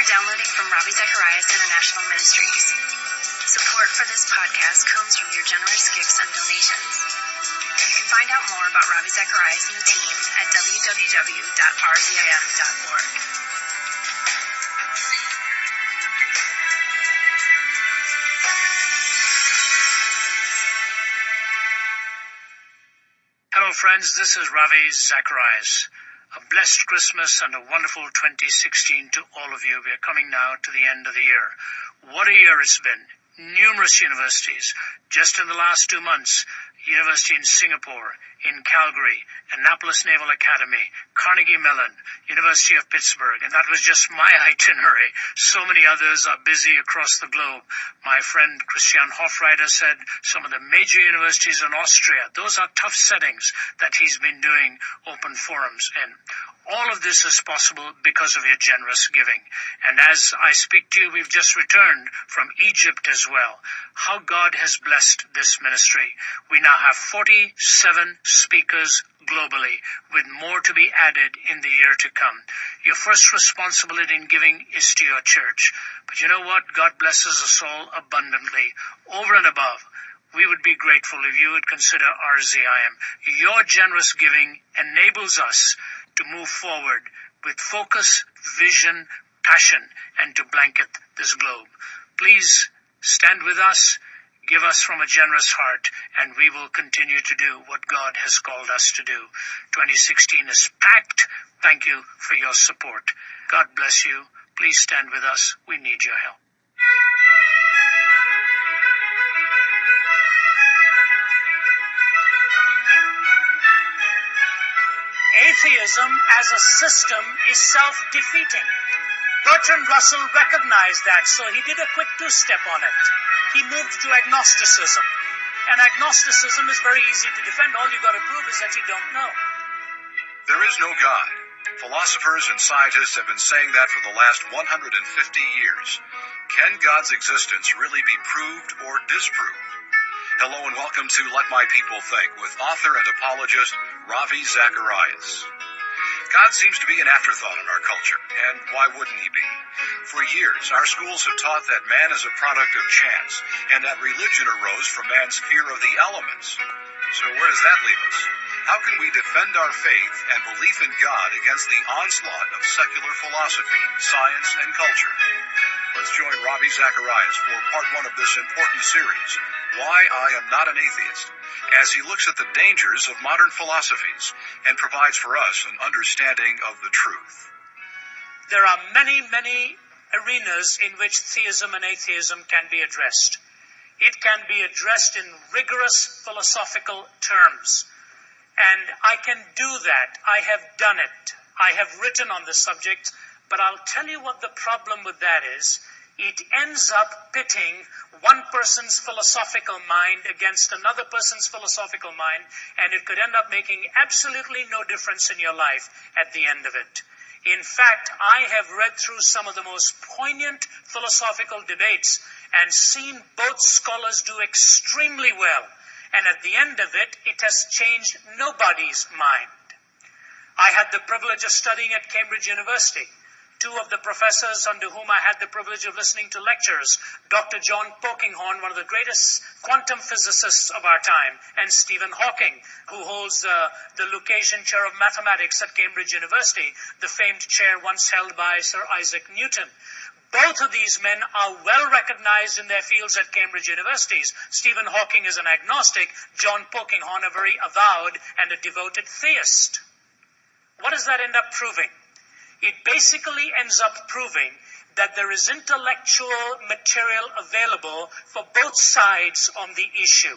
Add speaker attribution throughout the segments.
Speaker 1: are downloading from Ravi Zacharias International Ministries. Support for this podcast comes from your generous gifts and donations. You can find out more about Ravi Zacharias and the team at www.rzim.org.
Speaker 2: Hello friends, this is Ravi Zacharias. A blessed Christmas and a wonderful 2016 to all of you. We are coming now to the end of the year. What a year it's been. Numerous universities. Just in the last 2 months, University in Singapore, in Calgary, Annapolis Naval Academy, Carnegie Mellon, University of Pittsburgh, and that was just my itinerary. So many others are busy across the globe. My friend Christian Hofreiter said some of the major universities in Austria, those are tough settings that he's been doing open forums in. All of this is possible because of your generous giving. And as I speak to you, we've just returned from Egypt as well. How God has blessed this ministry. We now have 47 speakers globally, with more to be added in the year to come. Your first responsibility in giving is to your church. But you know what? God blesses us all abundantly, over and above. We would be grateful if you would consider RZIM. Your generous giving enables us to move forward with focus, vision, passion, and to blanket this globe. Please stand with us, give us from a generous heart, and we will continue to do what God has called us to do. 2016 is packed. Thank you for your support. God bless you. Please stand with us. We need your help. Atheism as a system is self-defeating. Bertrand Russell recognized that, so he did a quick two-step on it. He moved to agnosticism. And agnosticism is very easy to defend. All you got to prove is that you don't know.
Speaker 3: There is no God. Philosophers and scientists have been saying that for the last 150 years. Can God's existence really be proved or disproved? Hello and welcome to Let My People Think with author and apologist Ravi Zacharias. God seems to be an afterthought in our culture, and why wouldn't he be? For years, our schools have taught that man is a product of chance, and that religion arose from man's fear of the elements. So where does that leave us? How can we defend our faith and belief in God against the onslaught of secular philosophy, science, and culture? Let's join Ravi Zacharias for part 1 of this important series, Why I Am Not an Atheist, as he looks at the dangers of modern philosophies and provides for us an understanding of the truth.
Speaker 2: There are many, many arenas in which theism and atheism can be addressed. It can be addressed in rigorous philosophical terms. And I can do that. I have done it. I have written on the subject, but I'll tell you what the problem with that is. It ends up pitting one person's philosophical mind against another person's philosophical mind, and it could end up making absolutely no difference in your life at the end of it. In fact, I have read through some of the most poignant philosophical debates and seen both scholars do extremely well. And at the end of it, it has changed nobody's mind. I had the privilege of studying at Cambridge University. 2 of the professors under whom I had the privilege of listening to lectures, Dr. John Polkinghorne, one of the greatest quantum physicists of our time, and Stephen Hawking, who holds the Lucasian Chair of Mathematics at Cambridge University, the famed chair once held by Sir Isaac Newton. Both of these men are well recognized in their fields at Cambridge universities. Stephen Hawking is an agnostic, John Polkinghorne a very avowed and a devoted theist. What does that end up proving? It basically ends up proving that there is intellectual material available for both sides on the issue.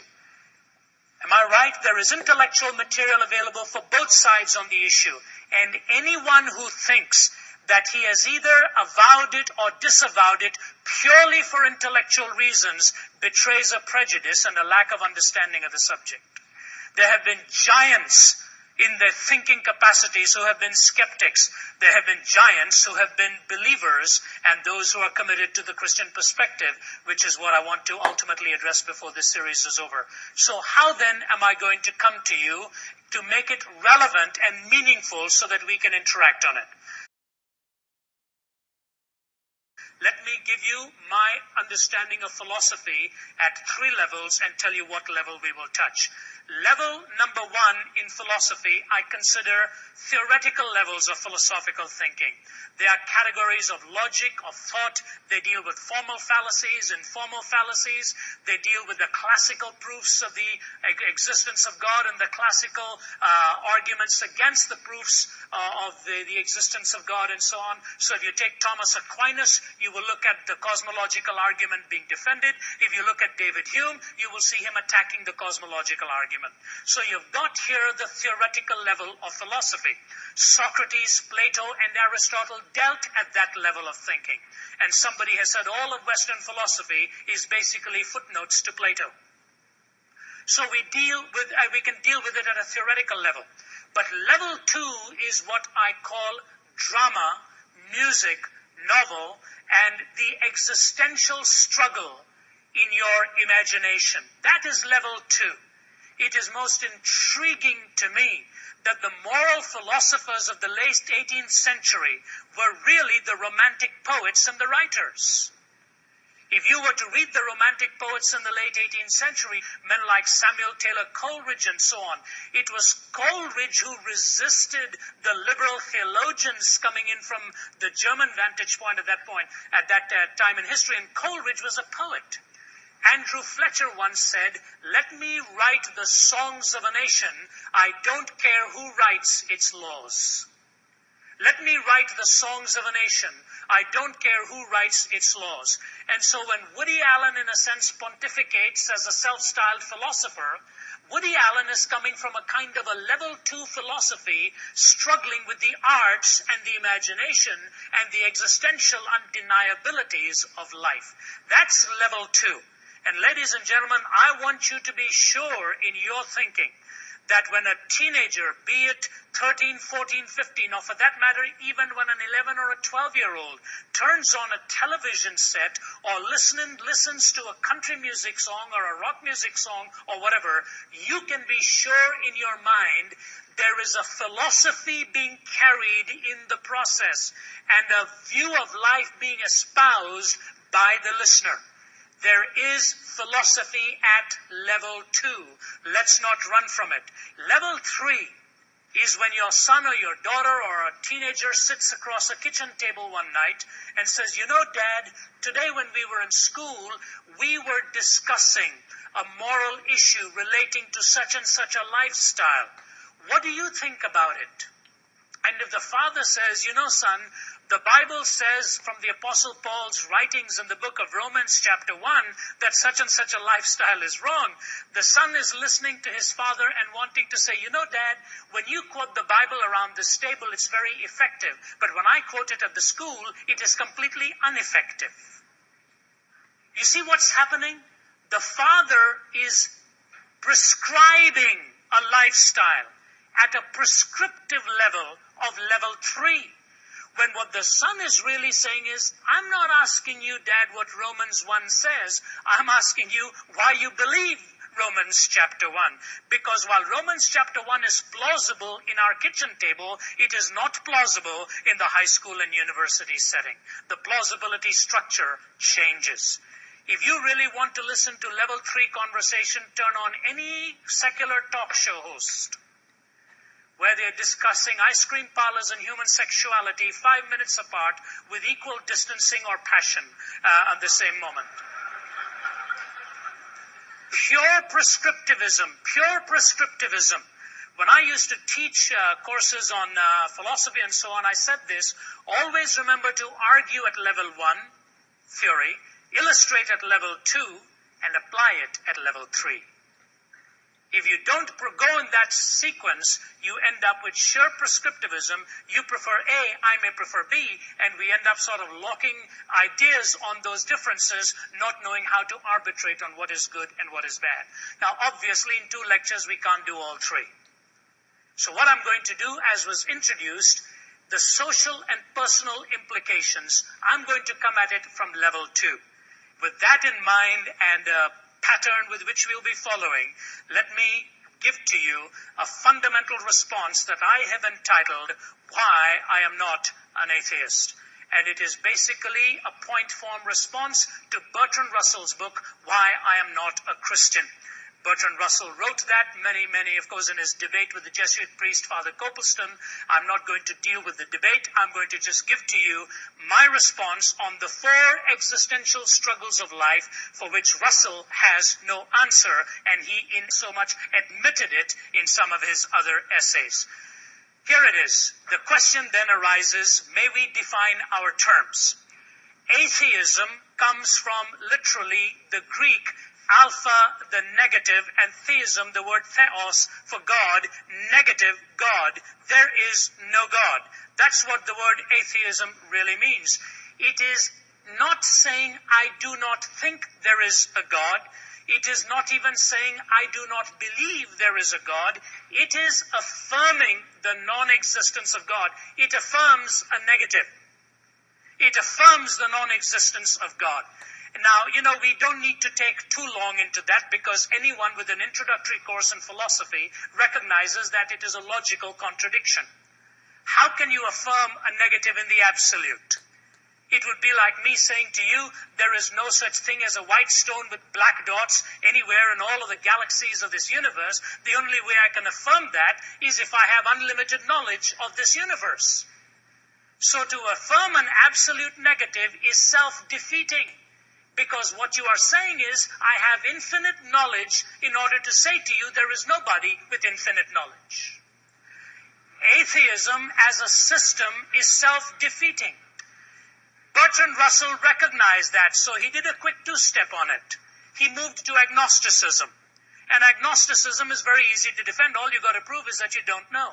Speaker 2: Am I right? There is intellectual material available for both sides on the issue. And anyone who thinks that he has either avowed it or disavowed it purely for intellectual reasons betrays a prejudice and a lack of understanding of the subject. There have been giants in their thinking capacities who have been skeptics. There have been giants who have been believers, and those who are committed to the Christian perspective, which is what I want to ultimately address before this series is over. So how then am I going to come to you to make it relevant and meaningful so that we can interact on it? Let me give you my understanding of philosophy at 3 levels and tell you what level we will touch. Level number 1 in philosophy, I consider theoretical levels of philosophical thinking. They are categories of logic, of thought. They deal with formal fallacies, informal fallacies. They deal with the classical proofs of the existence of God and the classical arguments against the proofs of the existence of God and so on. So if you take Thomas Aquinas, you will look at the cosmological argument being defended. If you look at David Hume, you will see him attacking the cosmological argument. So you've got here the theoretical level of philosophy. Socrates, Plato, and Aristotle dealt at that level of thinking. And somebody has said all of Western philosophy is basically footnotes to Plato. So we can deal with it at a theoretical level. But level 2 is what I call drama, music, novel, and the existential struggle in your imagination. That is level 2. It is most intriguing to me that the moral philosophers of the late 18th century were really the romantic poets and the writers. If you were to read the romantic poets in the late 18th century, men like Samuel Taylor Coleridge and so on, it was Coleridge who resisted the liberal theologians coming in from the German vantage point at that time in history, and Coleridge was a poet. Andrew Fletcher once said, "Let me write the songs of a nation. I don't care who writes its laws." Let me write the songs of a nation. I don't care who writes its laws. And so when Woody Allen, in a sense, pontificates as a self-styled philosopher, Woody Allen is coming from a kind of a level 2 philosophy, struggling with the arts and the imagination and the existential undeniabilities of life. That's level 2. And ladies and gentlemen, I want you to be sure in your thinking that when a teenager, be it 13, 14, 15, or for that matter, even when an 11 or a 12-year-old turns on a television set or listens to a country music song or a rock music song or whatever, you can be sure in your mind there is a philosophy being carried in the process and a view of life being espoused by the listener. There is philosophy at level 2. Let's not run from it. Level 3 is when your son or your daughter or a teenager sits across a kitchen table one night and says, "You know, Dad, today when we were in school, we were discussing a moral issue relating to such and such a lifestyle. What do you think about it?" And if the father says, "You know, son, the Bible says from the Apostle Paul's writings in the book of Romans chapter 1 that such and such a lifestyle is wrong," the son is listening to his father and wanting to say, "You know, Dad, when you quote the Bible around this table, it's very effective. But when I quote it at the school, it is completely ineffective." You see what's happening? The father is prescribing a lifestyle at a prescriptive level of level 3. When what the son is really saying is, "I'm not asking you, Dad, what Romans 1 says. I'm asking you why you believe Romans chapter 1. Because while Romans chapter 1 is plausible in our kitchen table, it is not plausible in the high school and university setting. The plausibility structure changes." If you really want to listen to level 3 conversation, turn on any secular talk show host where they're discussing ice cream parlors and human sexuality 5 minutes apart with equal distancing or passion at the same moment. Pure prescriptivism. When I used to teach courses on philosophy and so on, I said this: always remember to argue at level 1, theory, illustrate at level 2, and apply it at level 3. If you don't go in that sequence, you end up with sheer prescriptivism. You prefer A, I may prefer B, and we end up sort of locking ideas on those differences, not knowing how to arbitrate on what is good and what is bad. Now, obviously, in 2 lectures, we can't do all 3. So what I'm going to do, as was introduced, the social and personal implications, I'm going to come at it from level 2. With that in mind and pattern with which we'll be following, let me give to you a fundamental response that I have entitled, "Why I Am Not an Atheist." And it is basically a point form response to Bertrand Russell's book, Why I Am Not a Christian. Bertrand Russell wrote that many, of course, in his debate with the Jesuit priest, Father Copleston. I'm not going to deal with the debate. I'm going to just give to you my response on the 4 existential struggles of life for which Russell has no answer, and he in so much admitted it in some of his other essays. Here it is. The question then arises, may we define our terms? Atheism comes from literally the Greek alpha, the negative, and theism, the word theos, for God, negative God. There is no God. That's what the word atheism really means. It is not saying I do not think there is a God. It is not even saying I do not believe there is a God. It is affirming the non-existence of God. It affirms a negative. It affirms the non-existence of God. Now, we don't need to take too long into that, because anyone with an introductory course in philosophy recognizes that it is a logical contradiction. How can you affirm a negative in the absolute? It would be like me saying to you, there is no such thing as a white stone with black dots anywhere in all of the galaxies of this universe. The only way I can affirm that is if I have unlimited knowledge of this universe. So to affirm an absolute negative is self-defeating. Because what you are saying is, I have infinite knowledge in order to say to you, there is nobody with infinite knowledge. Atheism as a system is self-defeating. Bertrand Russell recognized that, so he did a quick 2-step on it. He moved to agnosticism. And agnosticism is very easy to defend. All you got to prove is that you don't know.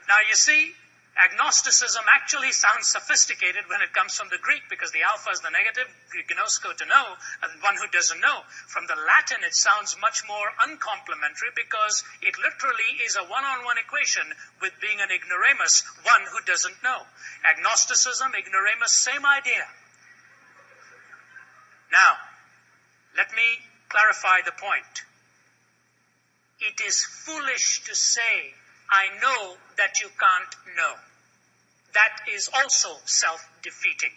Speaker 2: Now you see, agnosticism actually sounds sophisticated when it comes from the Greek, because the alpha is the negative, gnosko, to know, and one who doesn't know. From the Latin, it sounds much more uncomplimentary, because it literally is a one-on-one equation with being an ignoramus, one who doesn't know. Agnosticism, ignoramus, same idea. Now, let me clarify the point. It is foolish to say, I know that you can't know. That is also self-defeating.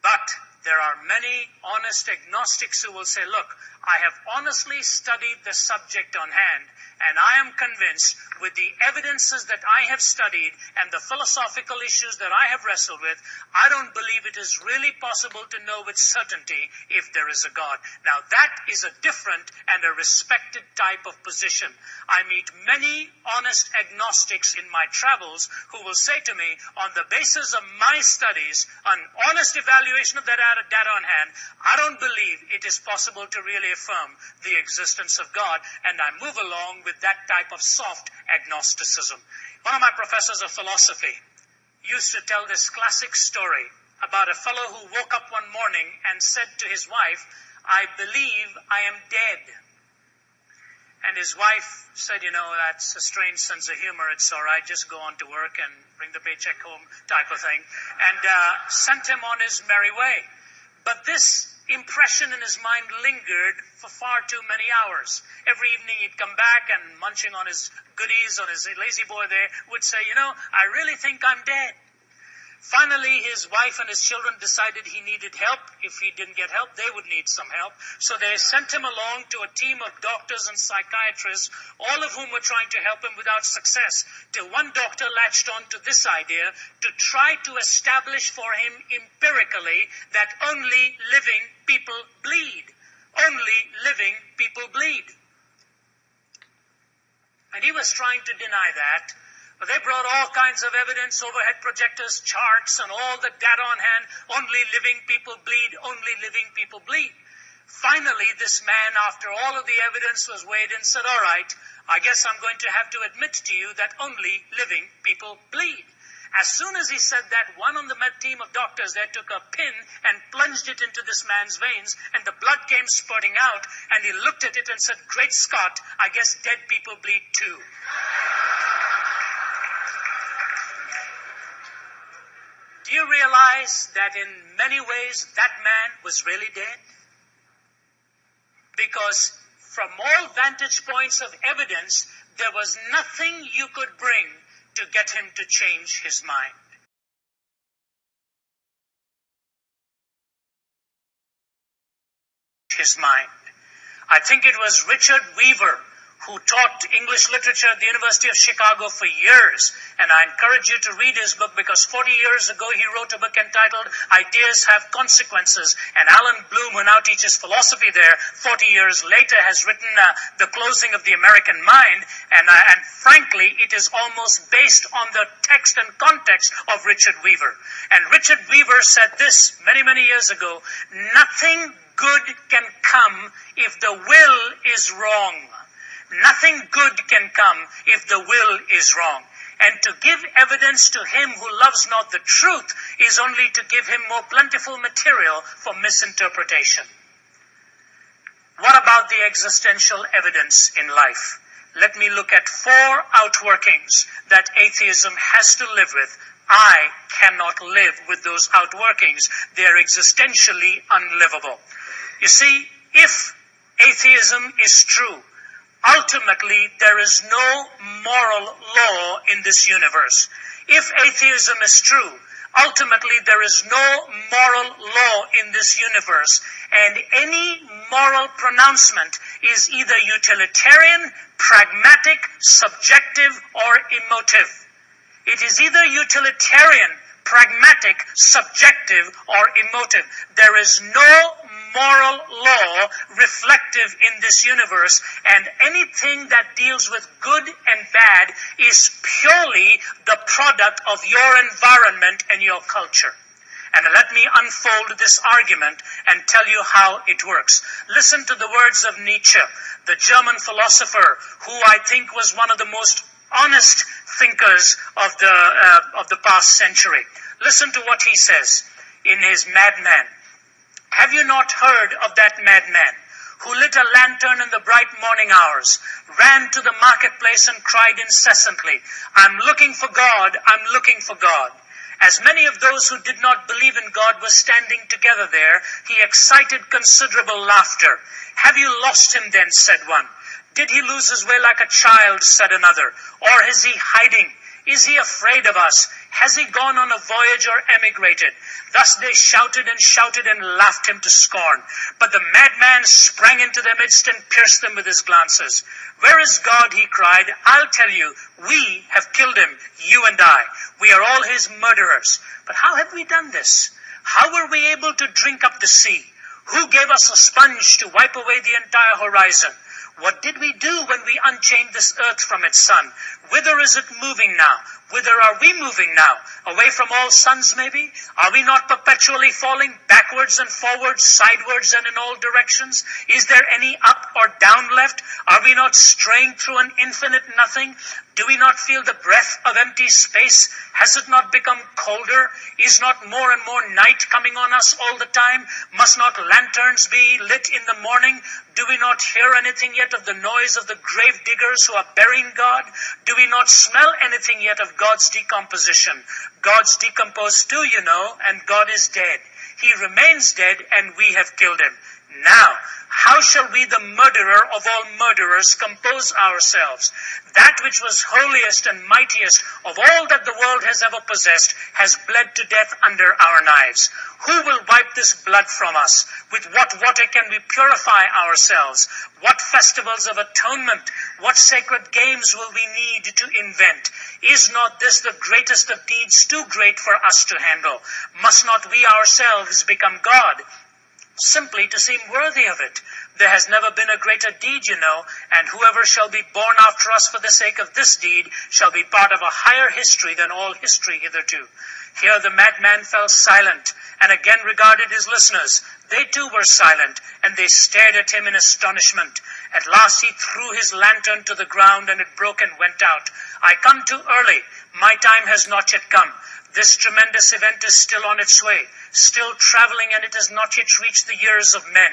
Speaker 2: But there are many honest agnostics who will say, look, I have honestly studied the subject on hand, and I am convinced with the evidences that I have studied and the philosophical issues that I have wrestled with, I don't believe it is really possible to know with certainty if there is a God. Now that is a different and a respected type of position. I meet many honest agnostics in my travels who will say to me, on the basis of my studies, an honest evaluation of that data on hand, I don't believe it is possible to really affirm the existence of God, and I move along with that type of soft agnosticism. One of my professors of philosophy used to tell this classic story about a fellow who woke up one morning and said to his wife, I believe I am dead. And his wife said, that's a strange sense of humor. It's all right. Just go on to work and bring the paycheck home type of thing. And sent him on his merry way. But this impression in his mind lingered for far too many hours. Every evening he'd come back and munching on his goodies, on his lazy boy there, would say, I really think I'm dead. Finally, his wife and his children decided he needed help. If he didn't get help, they would need some help. So they sent him along to a team of doctors and psychiatrists, all of whom were trying to help him without success, till one doctor latched on to this idea to try to establish for him empirically that only living people bleed. Only living people bleed. And he was trying to deny that. But they brought all kinds of evidence, overhead projectors, charts, and all the data on hand. Only living people bleed, only living people bleed. Finally, this man, after all of the evidence was weighed in, said, all right, I guess I'm going to have to admit to you that only living people bleed. As soon as he said that, one on the med team of doctors there took a pin and plunged it into this man's veins, and the blood came spurting out, and he looked at it and said, Great Scott, I guess dead people bleed too. Do you realize that in many ways that man was really dead? Because from all vantage points of evidence, there was nothing you could bring to get him to change his mind. I think it was Richard Weaver who taught English literature at the University of Chicago for years. And I encourage you to read his book because 40 years ago he wrote a book entitled Ideas Have Consequences. And Alan Bloom, who now teaches philosophy there, 40 years later has written The Closing of the American Mind. And frankly, it is almost based on the text and context of Richard Weaver. And Richard Weaver said this many, many years ago, nothing good can come if the will is wrong. Nothing good can come if the will is wrong. And to give evidence to him who loves not the truth is only to give him more plentiful material for misinterpretation. What about the existential evidence in life? Let me look at 4 outworkings that atheism has to live with. I cannot live with those outworkings. They are existentially unlivable. You see, if atheism is true, ultimately, there is no moral law in this universe. If atheism is true, ultimately there is no moral law in this universe. And any moral pronouncement is either utilitarian, pragmatic, subjective, or emotive. It is either utilitarian, pragmatic, subjective, or emotive. There is no moral law reflective in this universe, and anything that deals with good and bad is purely the product of your environment and your culture. And let me unfold this argument and tell you how it works. Listen to the words of Nietzsche, the German philosopher who I think was one of the most honest thinkers of the past century. Listen to what he says in his Madman. Have you not heard of that madman who lit a lantern in the bright morning hours, ran to the marketplace and cried incessantly, I'm looking for God, I'm looking for God. As many of those who did not believe in God were standing together there, he excited considerable laughter. Have you lost him then, said one. Did he lose his way like a child, said another. Or is he hiding? Is he afraid of us? Has he gone on a voyage or emigrated? Thus they shouted and laughed him to scorn. But the madman sprang into their midst and pierced them with his glances. Where is God? He cried. I'll tell you, we have killed him, you and I. We are all his murderers. But how have we done this? How were we able to drink up the sea? Who gave us a sponge to wipe away the entire horizon? What did we do when we unchained this earth from its sun? Whither is it moving now? Whither are we moving now? Away from all suns, maybe? Are we not perpetually falling backwards and forwards, sidewards and in all directions? Is there any up or down left? Are we not straying through an infinite nothing? Do we not feel the breath of empty space? Has it not become colder? Is not more and more night coming on us all the time? Must not lanterns be lit in the morning? Do we not hear anything yet of the noise of the grave diggers who are burying God? Do we not smell anything yet of God's decomposition? God's decomposed too, you know, and God is dead. He remains dead and we have killed him. Now, how shall we, the murderer of all murderers, compose ourselves? That which was holiest and mightiest of all that the world has ever possessed has bled to death under our knives. Who will wipe this blood from us? With what water can we purify ourselves? What festivals of atonement, what sacred games will we need to invent? Is not this the greatest of deeds, too great for us to handle? Must not we ourselves become God, simply to seem worthy of it? There has never been a greater deed, you know, and whoever shall be born after us for the sake of this deed shall be part of a higher history than all history hitherto. Here the madman fell silent, and again regarded his listeners. They too were silent, and they stared at him in astonishment. At last he threw his lantern to the ground, and it broke and went out. I come too early. My time has not yet come. This tremendous event is still on its way, still traveling, and it has not yet reached the ears of men.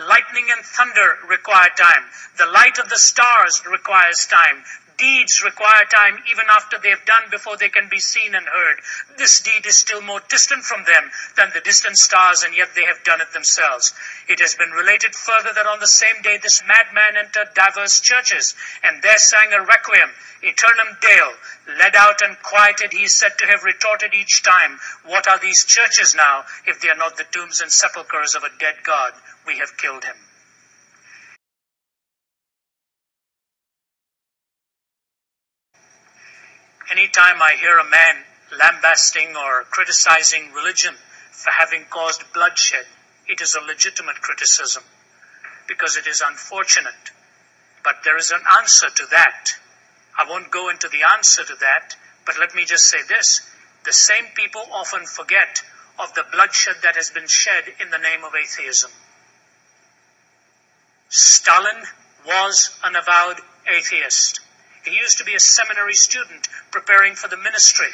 Speaker 2: Lightning and thunder require time. The light of the stars requires time. deeds require time even after they have done before they can be seen and heard. This deed is still more distant from them than the distant stars, and yet they have done it themselves. It has been related further that on the same day this madman entered diverse churches, and there sang a requiem, Eternam Deo. Led out and quieted, he is said to have retorted each time, what are these churches now, if they are not the tombs and sepulchres of a dead God? We have killed him. Anytime I hear a man lambasting or criticizing religion for having caused bloodshed, it is a legitimate criticism, because it is unfortunate. But there is an answer to that. I won't go into the answer to that, but let me just say this. The same people often forget of the bloodshed that has been shed in the name of atheism. Stalin was an avowed atheist. He used to be a seminary student preparing for the ministry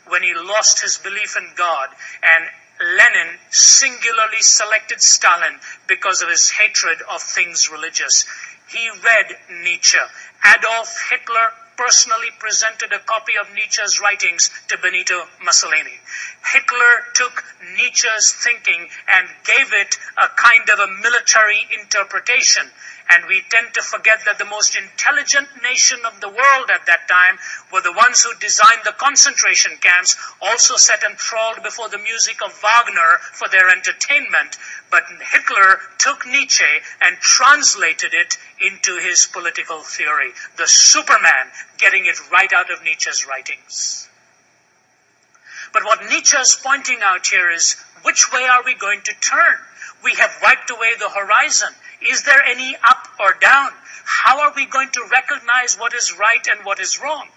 Speaker 2: when he lost his belief in God, and Lenin singularly selected Stalin because of his hatred of things religious. He read Nietzsche. Adolf Hitler personally presented a copy of Nietzsche's writings to Benito Mussolini. Hitler took Nietzsche's thinking and gave it a kind of a military interpretation. And we tend to forget that the most intelligent nation of the world at that time were the ones who designed the concentration camps, also sat enthralled before the music of Wagner for their entertainment. But Hitler took Nietzsche and translated it into his political theory. The Superman, getting it right out of Nietzsche's writings. But what Nietzsche is pointing out here is, which way are we going to turn? We have wiped away the horizon. Is there any up or down? How are we going to recognize what is right and what is wrong?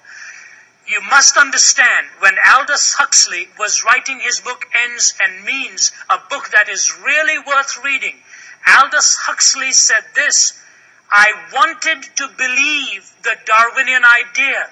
Speaker 2: You must understand, when Aldous Huxley was writing his book Ends and Means, a book that is really worth reading, Aldous Huxley said this, I wanted to believe the Darwinian idea.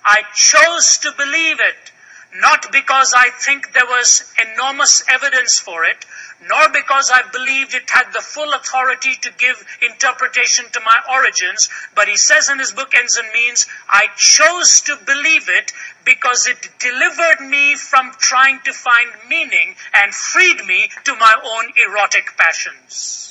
Speaker 2: I chose to believe it, not because I think there was enormous evidence for it, nor because I believed it had the full authority to give interpretation to my origins, but he says in his book Ends and Means, I chose to believe it because it delivered me from trying to find meaning and freed me to my own erotic passions.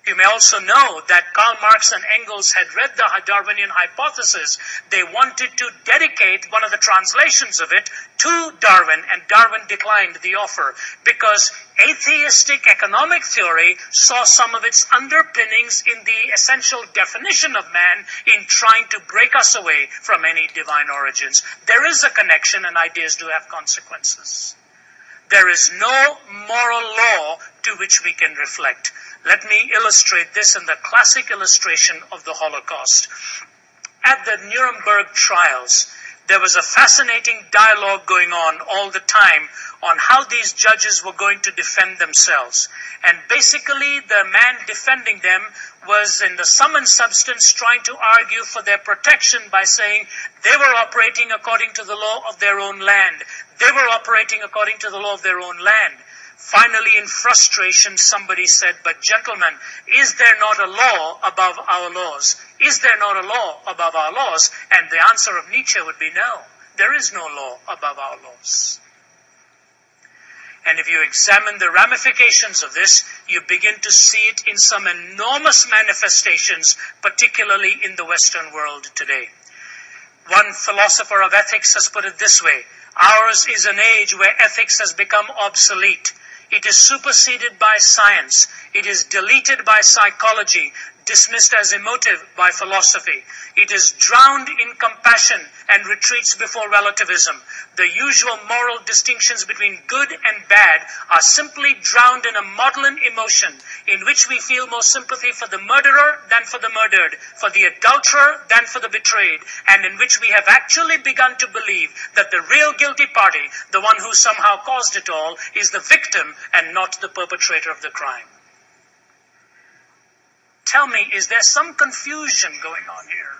Speaker 2: You may also know that Karl Marx and Engels had read the Darwinian hypothesis. They wanted to dedicate one of the translations of it to Darwin, and Darwin declined the offer because atheistic economic theory saw some of its underpinnings in the essential definition of man in trying to break us away from any divine origins. There is a connection, and ideas do have consequences. There is no moral law to which we can reflect. Let me illustrate this in the classic illustration of the Holocaust. At the Nuremberg trials, there was a fascinating dialogue going on all the time on how these judges were going to defend themselves. And basically, the man defending them was in the sum and substance trying to argue for their protection by saying they were operating according to the law of their own land. They were operating according to the law of their own land. Finally, in frustration, somebody said, but gentlemen, is there not a law above our laws? Is there not a law above our laws? And the answer of Nietzsche would be no. There is no law above our laws. And if you examine the ramifications of this, you begin to see it in some enormous manifestations, particularly in the Western world today. One philosopher of ethics has put it this way, ours is an age where ethics has become obsolete. It is superseded by science. It is deleted by psychology, dismissed as emotive by philosophy. It is drowned in compassion and retreats before relativism. The usual moral distinctions between good and bad are simply drowned in a maudlin emotion in which we feel more sympathy for the murderer than for the murdered, for the adulterer than for the betrayed, and in which we have actually begun to believe that the real guilty party, the one who somehow caused it all, is the victim and not the perpetrator of the crime. Tell me, is there some confusion going on here?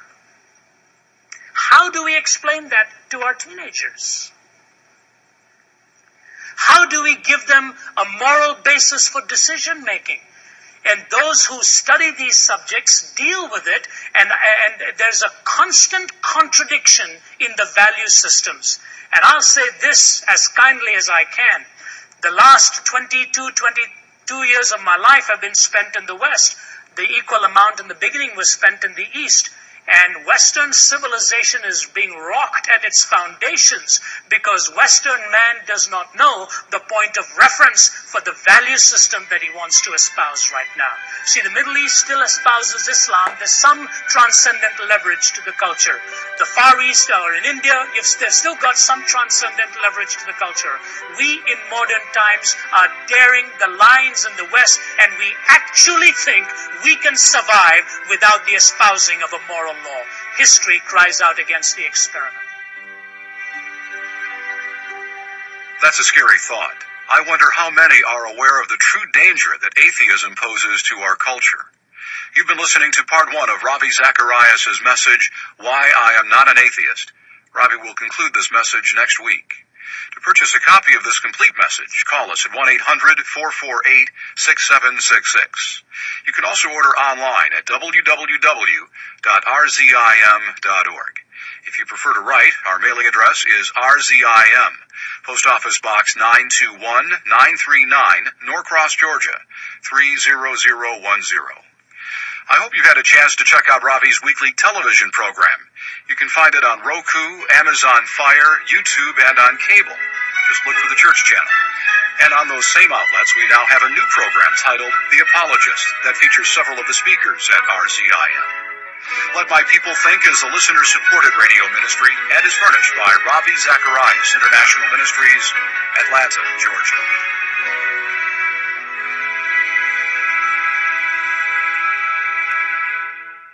Speaker 2: How do we explain that to our teenagers? How do we give them a moral basis for decision making? And those who study these subjects deal with it, and there's a constant contradiction in the value systems. And I'll say this as kindly as I can. The last 22 years of my life have been spent in the West. The equal amount in the beginning was spent in the East. And Western civilization is being rocked at its foundations because Western man does not know the point of reference for the value system that he wants to espouse right now. See, the Middle East still espouses Islam. There's some transcendent leverage to the culture. The Far East or in India, they've still got some transcendent leverage to the culture. We in modern times are daring the lines in the West, and we actually think we can survive without the espousing of a moral law. History cries out against the experiment.
Speaker 3: That's a scary thought. I wonder how many are aware of the true danger that atheism poses to our culture. You've been listening to part 1 of Ravi Zacharias' message, Why I Am Not an Atheist. Ravi will conclude this message next week. To purchase a copy of this complete message, call us at 1-800-448-6766. You can also order online at www.rzim.org. If you prefer to write, our mailing address is RZIM, Post Office Box 921-939, Norcross, Georgia, 30010. I hope you've had a chance to check out Ravi's weekly television program. You can find it on Roku, Amazon Fire, YouTube, and on cable. Just look for the Church Channel. And on those same outlets, we now have a new program titled The Apologist that features several of the speakers at RZIM. Let My People Think is a listener-supported radio ministry and is furnished by Ravi Zacharias International Ministries, Atlanta, Georgia.